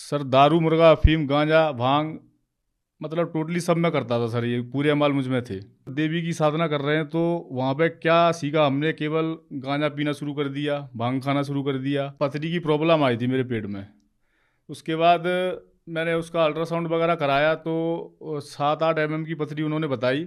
Sir दारू मुर्गा अफीम गांजा भांग मतलब टोटली सब मैं करता था सर, ये पूरे अमाल मुझ में थे। देवी की साधना कर रहे हैं तो वहाँ पे क्या सीखा हमने, केवल गांजा पीना शुरू कर दिया, भांग खाना शुरू कर दिया। पथरी की प्रॉब्लम आई थी मेरे पेट में। उसके बाद मैंने उसका अल्ट्रासाउंड वगैरह कराया तो 7-8 mm की पथरी उन्होंने बताई।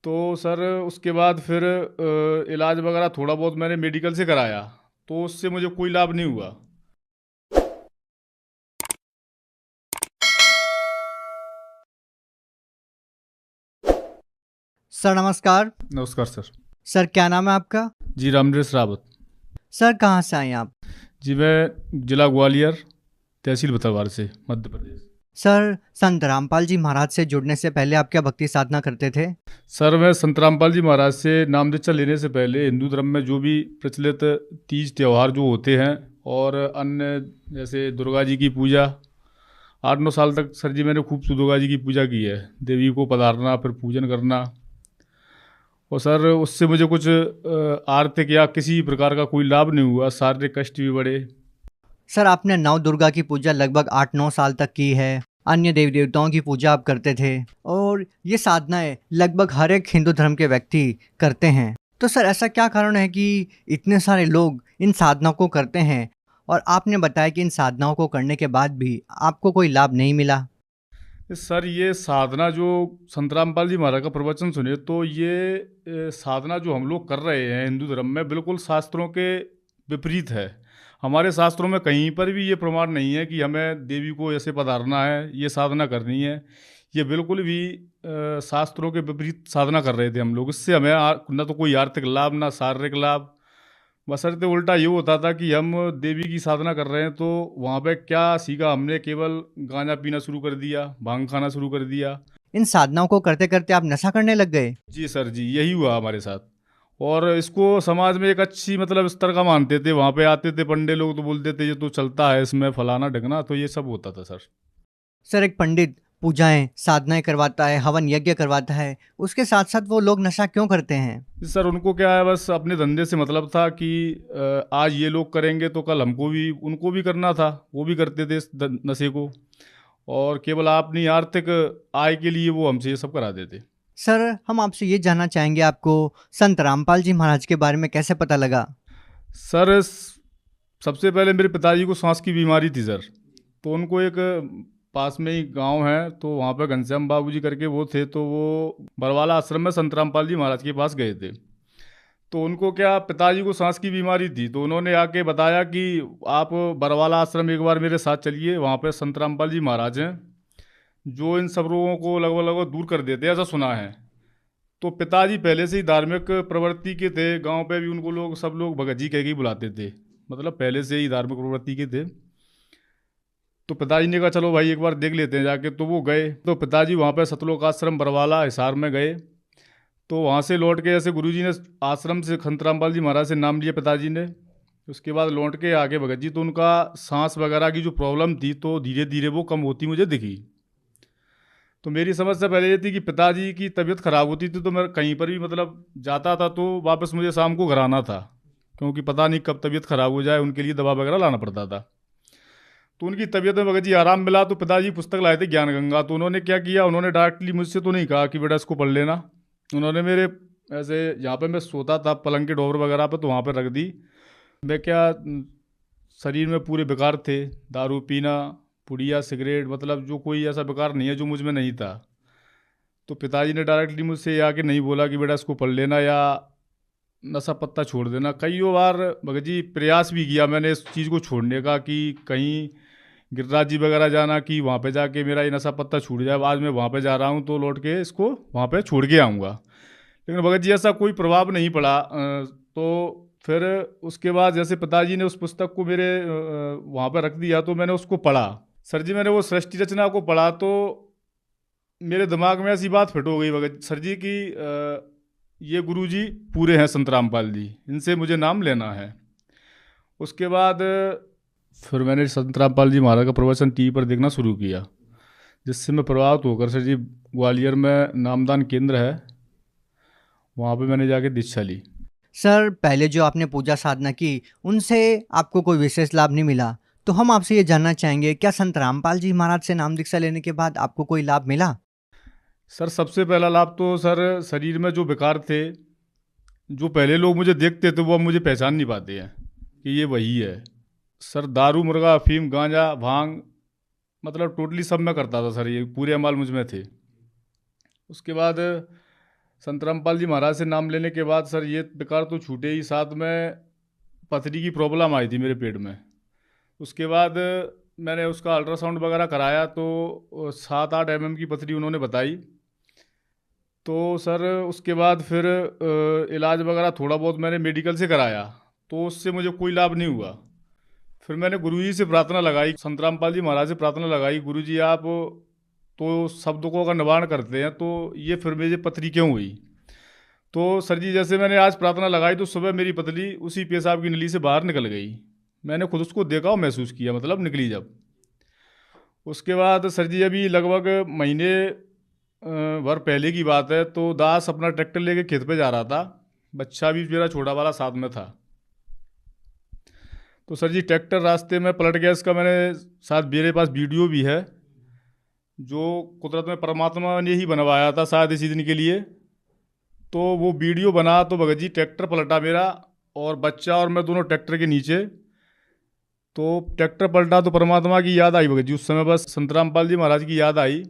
तो सर उसके बाद फिर इलाज वगैरह थोड़ा बहुत मैंने मेडिकल से कराया, तो उससे मुझे कोई लाभ नहीं हुआ। सर नमस्कार। नमस्कार सर। सर क्या नाम है आपका? जी रामनरेश रावत। सर कहाँ से आए आप? जी मैं जिला ग्वालियर, तहसील बतरवार से, मध्य प्रदेश। सर संत रामपाल जी महाराज से जुड़ने से पहले आप क्या भक्ति साधना करते थे? सर मैं संत रामपाल जी महाराज से नाम दीक्षा लेने से पहले हिंदू धर्म में जो भी प्रचलित तीज त्यौहार जो होते हैं और अन्य जैसे दुर्गा जी की पूजा, 8-9 साल तक सर जी मैंने खूब दुर्गा जी की पूजा की है। देवी को पधारना, फिर पूजन करना। और सर उससे मुझे कुछ आर्थिक या किसी प्रकार का कोई लाभ नहीं हुआ, शारीरिक कष्ट भी बढ़े। सर आपने नव दुर्गा की पूजा लगभग 8-9 साल तक की है। अन्य देवी देवताओं की पूजा आप करते थे और ये साधनाएं लगभग हर एक हिंदू धर्म के व्यक्ति करते हैं। तो सर ऐसा क्या कारण है कि इतने सारे लोग इन साधनाओं को करते हैं और आपने बताया कि इन साधनाओं को करने के बाद भी आपको कोई लाभ नहीं मिला? सर ये साधना जो संत रामपाल जी महाराज का प्रवचन सुने तो ये साधना जो हम लोग कर रहे हैं हिंदू धर्म में बिल्कुल शास्त्रों के विपरीत है। हमारे शास्त्रों में कहीं पर भी ये प्रमाण नहीं है कि हमें देवी को ऐसे पधारना है, ये साधना करनी है। ये बिल्कुल भी शास्त्रों के विपरीत साधना कर रहे थे हम लोग। इससे हमें न तो कोई आर्थिक लाभ, ना शारीरिक लाभ। बशर्ते उल्टा ये होता था कि हम देवी की साधना कर रहे हैं तो वहाँ पे क्या सीखा हमने, केवल गांजा पीना शुरू कर दिया, भांग खाना शुरू कर दिया। इन साधनाओं को करते करते आप नशा करने लग गए? जी सर जी, यही हुआ हमारे साथ। और इसको समाज में एक अच्छी मतलब स्तर का मानते थे। वहाँ पे आते थे पंडे लोग तो बोलते थे ये तो चलता है इसमें फलाना ढकना, तो ये सब होता था सर। सर एक पंडित पूजाएं साधनाएं करवाता है, हवन यज्ञ करवाता है, उसके साथ साथ वो लोग नशा क्यों करते हैं? जी सर, उनको क्या है, बस अपने धंधे से मतलब था कि आज ये लोग करेंगे तो कल हमको भी उनको भी करना था। वो भी करते थे इस नशे को, और केवल अपनी आर्थिक आय के लिए वो हमसे ये सब करा देते। सर हम आपसे ये जानना चाहेंगे आपको संत रामपाल जी महाराज के बारे में कैसे पता लगा? सर सबसे पहले मेरे पिताजी को सांस की बीमारी थी सर। तो उनको एक पास में ही गांव है, तो वहाँ पे घनश्याम बाबू जी करके वो थे, तो वो बरवाला आश्रम में संत रामपाल जी महाराज के पास गए थे। तो उनको क्या, पिताजी को सांस की बीमारी थी, तो उन्होंने आके बताया कि आप बरवाला आश्रम एक बार मेरे साथ चलिए, वहाँ पे संत रामपाल जी महाराज हैं जो इन सब रोगों को लगभग लगभग दूर कर देते हैं, ऐसा सुना है। तो पिताजी पहले से ही धार्मिक प्रवृत्ति के थे। गांव पे भी उनको लोग सब लोग भगत जी कह के ही बुलाते थे, मतलब पहले से ही धार्मिक प्रवृत्ति के थे। तो पिताजी ने कहा चलो भाई एक बार देख लेते हैं जाके। तो वो गए, तो पिताजी वहाँ पे सतलोक आश्रम बरवाला हिसार में गए। तो वहाँ से लौट के ऐसे गुरुजी ने आश्रम से संत रामपाल जी महाराज से नाम लिया पिताजी ने। उसके बाद लौट के आगे भगत जी, तो उनका सांस वगैरह की जो प्रॉब्लम थी तो धीरे धीरे वो कम होती मुझे दिखी। तो मेरी समझ से पहले ये थी कि पिताजी की तबीयत खराब होती थी तो मैं कहीं पर भी मतलब जाता था तो वापस मुझे शाम को घर आना था, क्योंकि पता नहीं कब तबीयत खराब हो जाए, उनके लिए दवा वगैरह लाना पड़ता था। तो उनकी तबीयत में भगत जी आराम मिला तो पिताजी पुस्तक लाए थे ज्ञान गंगा। तो उन्होंने क्या किया, उन्होंने डायरेक्टली मुझसे तो नहीं कहा कि बेटा इसको पढ़ लेना। उन्होंने मेरे ऐसे, यहाँ पे मैं सोता था पलंग के डोर वगैरह पे, तो वहाँ पे रख दी। मैं क्या, शरीर में पूरे बेकार थे, दारू पीना, पुड़िया, सिगरेट, मतलब जो कोई ऐसा बेकार नहीं है जो मुझ में नहीं था। तो पिताजी ने डायरेक्टली मुझसे ये आके नहीं बोला कि बेटा इसको पढ़ लेना या नशा पत्ता छोड़ देना। कई बार भगत जी प्रयास भी किया मैंने इस चीज़ को छोड़ने का, कि कहीं गिरिराज जी वगैरह जाना कि वहाँ पे जाके मेरा ये नशा पत्ता छूट जाए। आज मैं वहाँ पे जा रहा हूँ तो लौट के इसको वहाँ पे छोड़ के आऊँगा, लेकिन भगत जी ऐसा कोई प्रभाव नहीं पड़ा। तो फिर उसके बाद जैसे पिताजी ने उस पुस्तक को मेरे वहाँ पर रख दिया तो मैंने उसको पढ़ा। सर जी मैंने वो सृष्टि रचना को पढ़ा तो मेरे दिमाग में ऐसी बात फिट हो गई भगत सर जी की, ये गुरु जी पूरे हैं संत रामपाल जी, इनसे मुझे नाम लेना है। उसके बाद फिर मैंने संत रामपाल जी महाराज का प्रवचन टीवी पर देखना शुरू किया, जिससे मैं प्रभावित होकर सर जी ग्वालियर में नामदान केंद्र है, वहाँ पे मैंने जाके दीक्षा ली। सर पहले जो आपने पूजा साधना की उनसे आपको कोई विशेष लाभ नहीं मिला, तो हम आपसे ये जानना चाहेंगे, क्या संत रामपाल जी महाराज से नाम दीक्षा लेने के बाद आपको कोई लाभ मिला? सर सबसे पहला लाभ तो सर शरीर में जो विकार थे, जो पहले लोग मुझे देखते थे वो अब मुझे पहचान नहीं पाते हैं कि ये वही है। सर दारू मुर्गा अफीम गांजा भांग मतलब टोटली सब मैं करता था सर, ये पूरे अमाल मुझ में थे। उसके बाद संत रामपाल जी महाराज से नाम लेने के बाद सर ये विकार तो छूटे ही, साथ में पथरी की प्रॉब्लम आई थी मेरे पेट में। उसके बाद मैंने उसका अल्ट्रासाउंड वगैरह कराया तो 7-8 mm की पथरी उन्होंने बताई। तो सर उसके बाद फिर इलाज वगैरह थोड़ा बहुत मैंने मेडिकल से कराया, तो उससे मुझे कोई लाभ नहीं हुआ। फिर मैंने गुरु जी से प्रार्थना लगाई, संत रामपाल जी महाराज से प्रार्थना लगाई, गुरु जी आप तो सब दुखों का निवारण करते हैं, तो ये फिर मुझे पथरी क्यों हुई? तो सर जी जैसे मैंने आज प्रार्थना लगाई तो सुबह मेरी पतली उसी पेशाब की नली से बाहर निकल गई। मैंने खुद उसको देखा और महसूस किया, मतलब निकली जब। उसके बाद सर जी अभी लगभग महीने भर पहले की बात है, तो दास अपना ट्रैक्टर लेके खेत पे जा रहा था, बच्चा भी मेरा छोटा वाला साथ में था। तो सर जी ट्रैक्टर रास्ते में पलट गया, इसका मैंने शायद मेरे पास वीडियो भी है, जो कुदरत में परमात्मा ने ही बनवाया था शायद इसी दिन के लिए। तो वो वीडियो बना तो भगत जी ट्रैक्टर पलटा मेरा, और बच्चा और मैं दोनों ट्रैक्टर के नीचे। तो ट्रैक्टर पलटा तो परमात्मा की याद आई भगत जी, उस समय बस संत रामपाल जी महाराज की याद आई।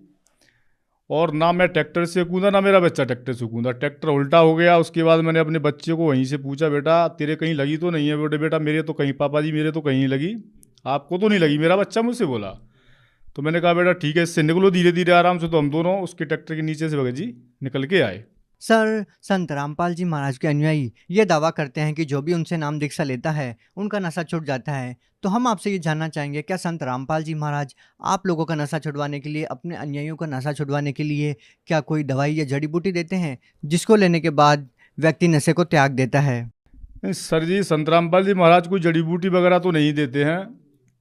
और ना मैं ट्रैक्टर से कूदा ना मेरा बच्चा ट्रैक्टर से कूदा, ट्रैक्टर उल्टा हो गया। उसके बाद मैंने अपने बच्चे को वहीं से पूछा, बेटा तेरे कहीं लगी तो नहीं है? बेटे बेटा मेरे तो कहीं, पापा जी मेरे तो कहीं नहीं लगी, आपको तो नहीं लगी? मेरा बच्चा मुझसे बोला। तो मैंने कहा बेटा ठीक है, इससे निकलो धीरे धीरे आराम से। तो हम दोनों उसके ट्रैक्टर के नीचे से भगत जी निकल के आए। सर संत रामपाल जी महाराज के अनुयायी ये दावा करते हैं कि जो भी उनसे नाम दीक्षा लेता है उनका नशा छूट जाता है। तो हम आपसे ये जानना चाहेंगे, क्या संत रामपाल जी महाराज आप लोगों का नशा छुड़वाने के लिए, अपने अनुयायियों का नशा छुड़वाने के लिए क्या कोई दवाई या जड़ी बूटी देते हैं जिसको लेने के बाद व्यक्ति नशे को त्याग देता है? नहीं सर जी, संत रामपाल जी महाराज कोई जड़ी बूटी वगैरह तो नहीं देते हैं।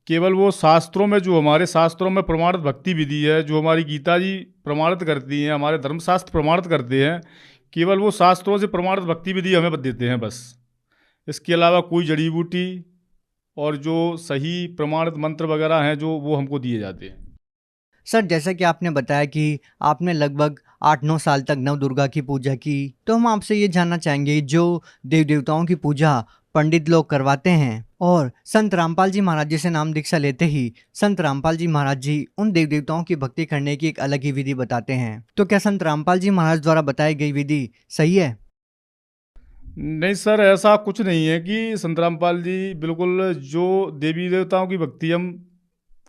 केवल वो शास्त्रों में, जो हमारे शास्त्रों में प्रमाणित भक्ति विधि है, जो हमारी गीता जी प्रमाणित करती हैं, हमारे धर्मशास्त्र प्रमाणित करते हैं, केवल वो शास्त्रों से प्रमाणित भक्ति विधि हमें देते हैं बस। इसके अलावा कोई जड़ी बूटी और जो सही प्रमाणित मंत्र वगैरह हैं जो, वो हमको दिए जाते हैं। सर जैसा कि आपने बताया कि आपने लगभग 8-9 साल तक नव दुर्गा की पूजा की, तो हम आपसे ये जानना चाहेंगे, जो देव देवताओं की पूजा पंडित लोग करवाते हैं और संत रामपाल जी महाराज जी से नाम दीक्षा लेते ही संत रामपाल जी महाराज जी उन देव देवताओं की भक्ति करने की एक अलग ही विधि बताते हैं, तो क्या संत रामपाल जी महाराज द्वारा बताई गई विधि सही है? नहीं सर, ऐसा कुछ नहीं है कि संत रामपाल जी बिल्कुल जो देवी देवताओं की भक्ति हम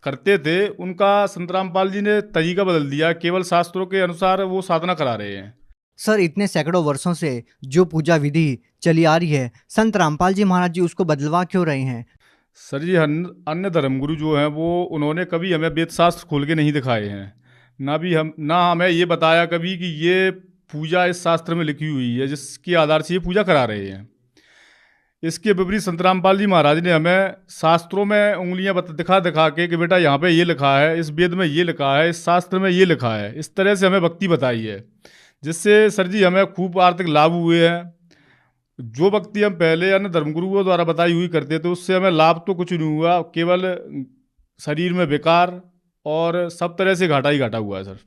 करते थे उनका संत रामपाल जी ने तरीका बदल दिया, केवल शास्त्रों के अनुसार वो साधना करा रहे हैं। सर इतने सैकड़ों वर्षों से जो पूजा विधि चली आ रही है, संत रामपाल जी महाराज जी उसको बदलवा क्यों रहे हैं? सर जी अन्य धर्मगुरु जो हैं वो, उन्होंने कभी हमें वेद शास्त्र खोल के नहीं दिखाए हैं, ना हमें ये बताया कभी कि ये पूजा इस शास्त्र में लिखी हुई है जिसके आधार से ये पूजा करा रहे हैं। इसके विपरीत संत रामपाल जी महाराज ने हमें शास्त्रों में उंगलियां दिखा दिखा के कि बेटा यहाँ पे ये लिखा है, इस वेद में ये लिखा है, इस शास्त्र में ये लिखा है, इस तरह से हमें भक्ति बताई है, जिससे सर जी हमें खूब आर्थिक लाभ हुए हैं। जो भक्ति हम पहले अन्य धर्मगुरुओं द्वारा बताई हुई करते थे उससे हमें लाभ तो कुछ नहीं हुआ, केवल शरीर में विकार और सब तरह से घाटा ही घाटा हुआ है सर।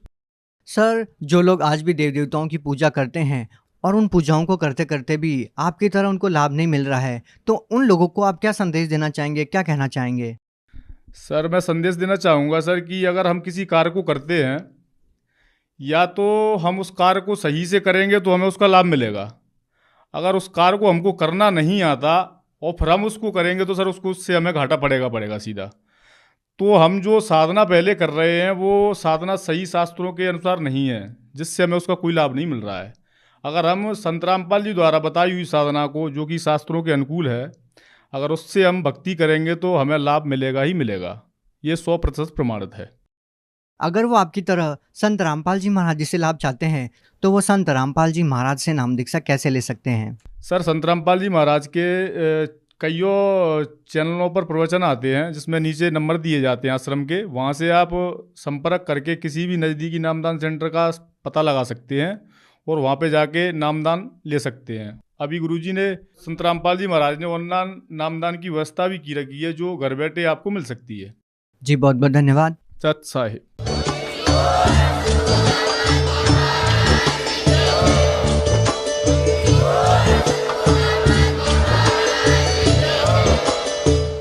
सर जो लोग आज भी देव देवताओं की पूजा करते हैं और उन पूजाओं को करते करते भी आपकी तरह उनको लाभ नहीं मिल रहा है, तो उन लोगों को आप क्या संदेश देना चाहेंगे, क्या कहना चाहेंगे? सर मैं संदेश देना चाहूँगा सर कि अगर हम किसी कार्य को करते हैं, या तो हम उस कार्य को सही से करेंगे तो हमें उसका लाभ मिलेगा। अगर उस कार्य को हमको करना नहीं आता और फिर हम उसको करेंगे तो सर उसको, उससे हमें घाटा पड़ेगा सीधा। तो हम जो साधना पहले कर रहे हैं वो साधना सही शास्त्रों के अनुसार नहीं है, जिससे हमें उसका कोई लाभ नहीं मिल रहा है। अगर हम संत रामपाल जी द्वारा बताई हुई साधना को, जो कि शास्त्रों के अनुकूल है, अगर उससे हम भक्ति करेंगे तो हमें लाभ मिलेगा ही मिलेगा। ये 100% प्रमाणित है। अगर वो आपकी तरह संत रामपाल जी महाराज जी से लाभ चाहते हैं तो वो संत रामपाल जी महाराज से नाम दीक्षा कैसे ले सकते हैं? सर संत रामपाल जी महाराज के कईयों चैनलों पर प्रवचन आते हैं, जिसमें नीचे नंबर दिए जाते हैं आश्रम के, वहाँ से आप संपर्क करके किसी भी नज़दीकी नामदान सेंटर का पता लगा सकते हैं और वहाँ पे जाके नामदान ले सकते हैं। अभी गुरुजी ने संत रामपाल जी महाराज ने ऑनलाइन नामदान की व्यवस्था भी की रखी है, जो घर बैठे आपको मिल सकती है। जी बहुत बहुत धन्यवाद। सत साहिब।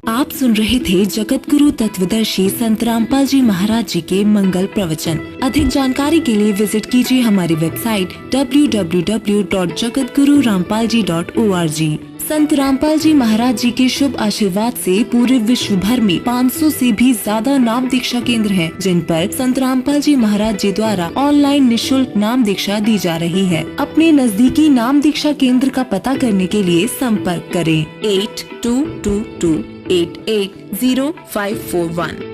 आप सुन रहे थे जगत गुरु तत्वदर्शी संत रामपाल जी महाराज जी के मंगल प्रवचन। अधिक जानकारी के लिए विजिट कीजिए हमारी वेबसाइट www.jagatgururampalji.org। संत रामपाल जी महाराज जी के शुभ आशीर्वाद से पूरे विश्व भर में 500 से भी ज्यादा नाम दीक्षा केंद्र हैं, जिन पर संत रामपाल जी महाराज जी द्वारा ऑनलाइन निशुल्क नाम दीक्षा दी जा रही है। अपने नजदीकी नाम दीक्षा केंद्र का पता करने के लिए संपर्क करें 8222880541।